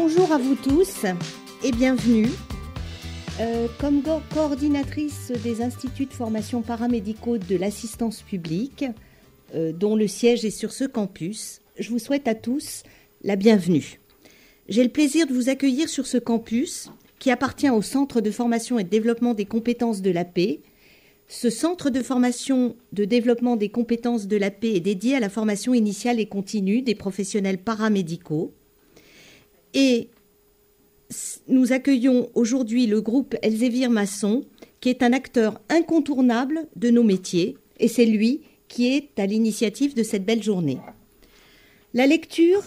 Bonjour à vous tous et bienvenue. Comme coordinatrice des instituts de formation paramédicaux de l'assistance publique, dont le siège est sur ce campus, je vous souhaite à tous la bienvenue. J'ai le plaisir de vous accueillir sur ce campus qui appartient au Centre de formation et de développement des compétences de l'AP. Ce centre de formation de développement des compétences de l'AP est dédié à la formation initiale et continue des professionnels paramédicaux. Et nous accueillons aujourd'hui le groupe Elsevier Masson, qui est un acteur incontournable de nos métiers, et c'est lui qui est à l'initiative de cette belle journée. La lecture,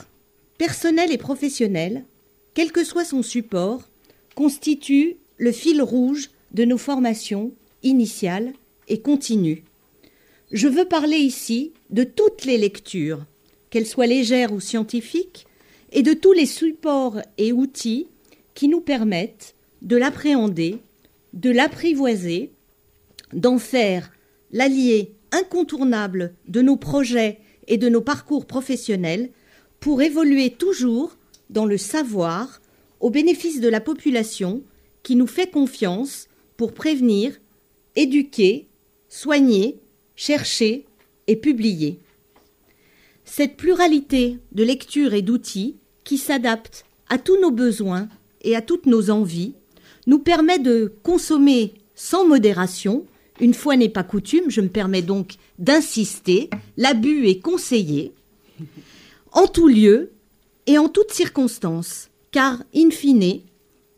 personnelle et professionnelle, quel que soit son support, constitue le fil rouge de nos formations initiales et continues. Je veux parler ici de toutes les lectures, qu'elles soient légères ou scientifiques, et de tous les supports et outils qui nous permettent de l'appréhender, de l'apprivoiser, d'en faire l'allié incontournable de nos projets et de nos parcours professionnels pour évoluer toujours dans le savoir au bénéfice de la population qui nous fait confiance pour prévenir, éduquer, soigner, chercher et publier. Cette pluralité de lectures et d'outils qui s'adaptent à tous nos besoins et à toutes nos envies nous permet de consommer sans modération. Une fois n'est pas coutume, je me permets donc d'insister, l'abus est conseillé, en tout lieu et en toutes circonstances, car, in fine,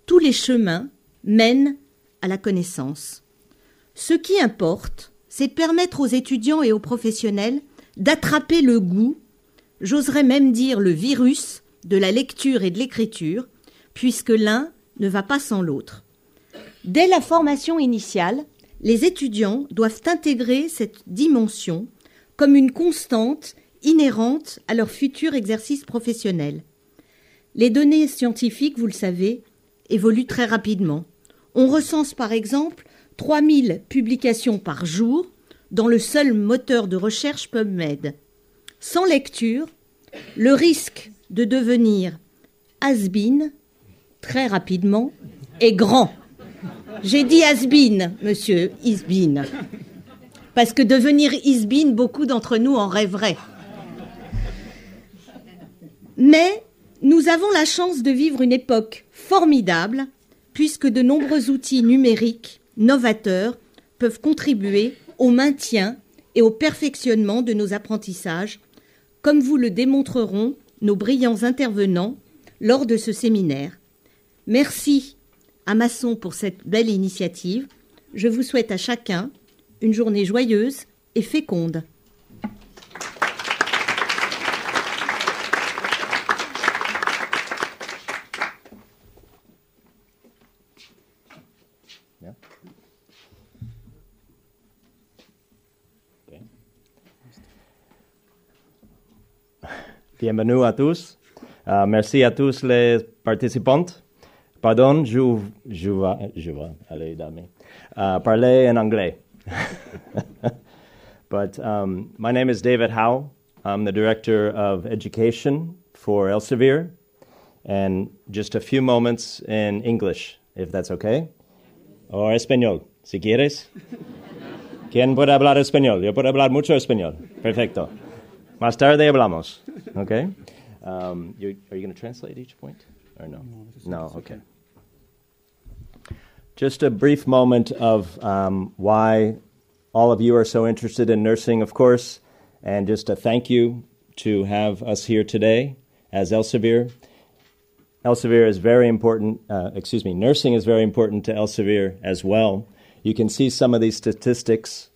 tous les chemins mènent à la connaissance. Ce qui importe, c'est de permettre aux étudiants et aux professionnels d'attraper le goût, j'oserais même dire le virus, de la lecture et de l'écriture, puisque l'un ne va pas sans l'autre. Dès la formation initiale, les étudiants doivent intégrer cette dimension comme une constante inhérente à leur futur exercice professionnel. Les données scientifiques, vous le savez, évoluent très rapidement. On recense par exemple 3000 publications par jour dans le seul moteur de recherche PubMed. Sans lecture, le risque de devenir has-been très rapidement est grand. J'ai dit has-been, monsieur has-been, parce que devenir has-been, beaucoup d'entre nous en rêveraient. Mais nous avons la chance de vivre une époque formidable, puisque de nombreux outils numériques novateurs peuvent contribuer au maintien et au perfectionnement de nos apprentissages, comme vous le démontreront nos brillants intervenants lors de ce séminaire. Merci à Masson pour cette belle initiative. Je vous souhaite à chacun une journée joyeuse et féconde. Bienvenue à tous. Merci à tous les participants. Pardon, je vais aller parler en anglais. But my name is David Howe. I'm the Director of Education for Elsevier. And just a few moments in English, if that's okay. O español, si quieres. ¿Quién puede hablar español? Yo puedo hablar mucho español. Perfecto. Más tarde hablamos. Okay? Are you going to translate each point? Or no? No, okay. Just a brief moment of why all of you are so interested in nursing, of course, and just a thank you to have us here today as Elsevier. Elsevier is very important, nursing is very important to Elsevier as well. You can see some of these statistics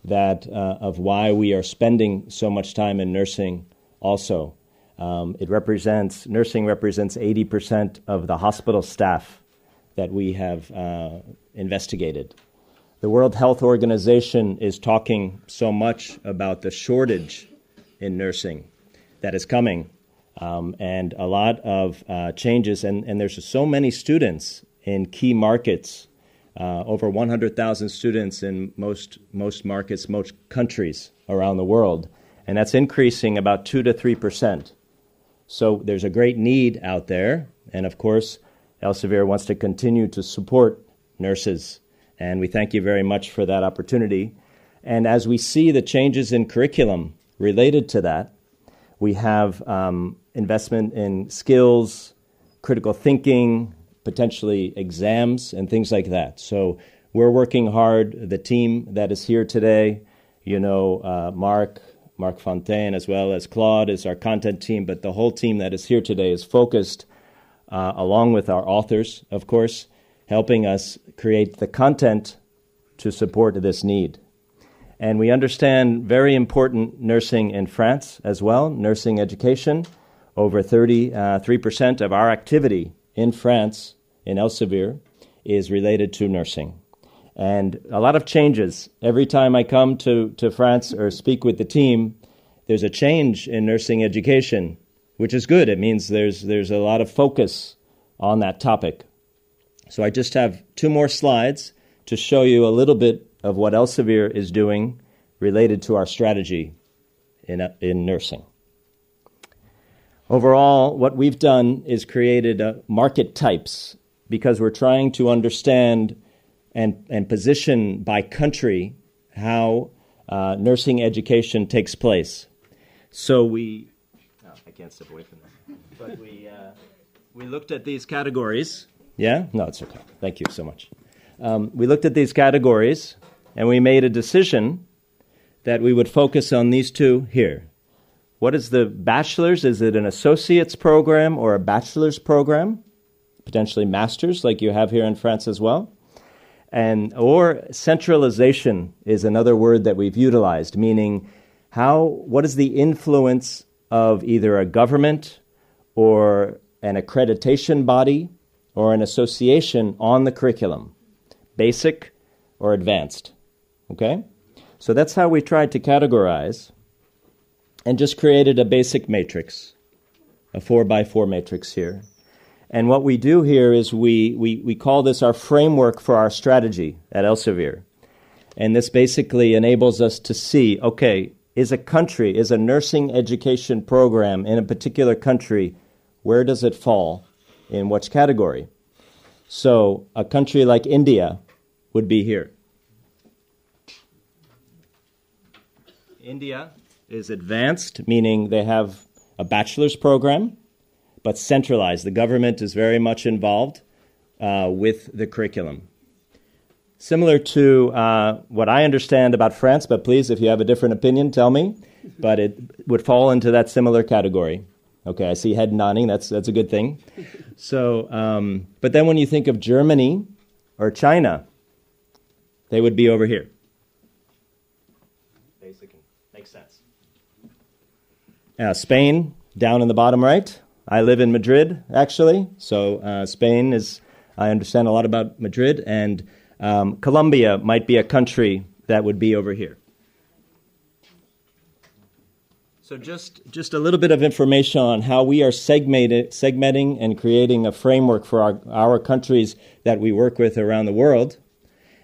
that of why we are spending so much time in nursing also. Nursing represents 80% of the hospital staff that we have investigated. The World Health Organization is talking so much about the shortage in nursing that is coming, and a lot of changes, and there's so many students in key markets, over 100,000 students in most markets, most countries around the world, and that's increasing about 2 to 3%. So there's a great need out there And of course, Elsevier wants to continue to support nurses. And we thank you very much for that opportunity. And as we see the changes in curriculum related to that, we have investment in skills, critical thinking, potentially exams, and things like that. So we're working hard. The team that is here today, Marc Fontaine, as well as Claude is our content team, but the whole team that is here today is focused, along with our authors, of course, helping us create the content to support this need. And we understand very important nursing in France as well, nursing education. Over 33% of our activity in France, in Elsevier, is related to nursing. And a lot of changes. Every time I come to France or speak with the team, there's a change in nursing education, which is good. It means there's a lot of focus on that topic. So I just have 2 more slides to show you a little bit of what Elsevier is doing related to our strategy in nursing. Overall, what we've done is created market types because we're trying to understand and position by country how nursing education takes place. So I can't step away from that. But we looked at these categories. Yeah? No, it's okay. Thank you so much. We looked at these categories, and we made a decision that we would focus on these 2 here. What is the bachelor's? Is it an associate's program or a bachelor's program? Potentially master's, like you have here in France as well. Or centralization is another word that we've utilized, meaning what is the influence of either a government or an accreditation body or an association on the curriculum, basic or advanced, okay? So that's how we tried to categorize and just created a basic matrix, a 4x4 matrix here. And what we do here is we call this our framework for our strategy at Elsevier. And this basically enables us to see, okay, is a nursing education program in a particular country, where does it fall in which category? So a country like India would be here. India is advanced, meaning they have a bachelor's program, but centralized. The government is very much involved with the curriculum. Similar to what I understand about France, but please, if you have a different opinion, tell me. But it would fall into that similar category. Okay, I see head nodding. That's a good thing. So, but then when you think of Germany or China, they would be over here. Basically, makes sense. Spain, down in the bottom right. I live in Madrid, actually. So Spain is, I understand a lot about Madrid. And Colombia might be a country that would be over here. So just a little bit of information on how we are segmenting and creating a framework for our countries that we work with around the world.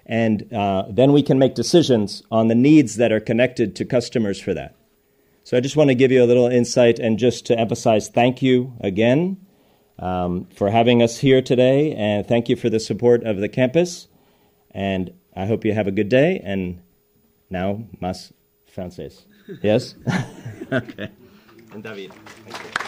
And then we can make decisions on the needs that are connected to customers for that. So I just want to give you a little insight and just to emphasize thank you again for having us here today. And thank you for the support of the campus. And I hope you have a good day. And now, mas français. Yes? Okay. And David. Thank you.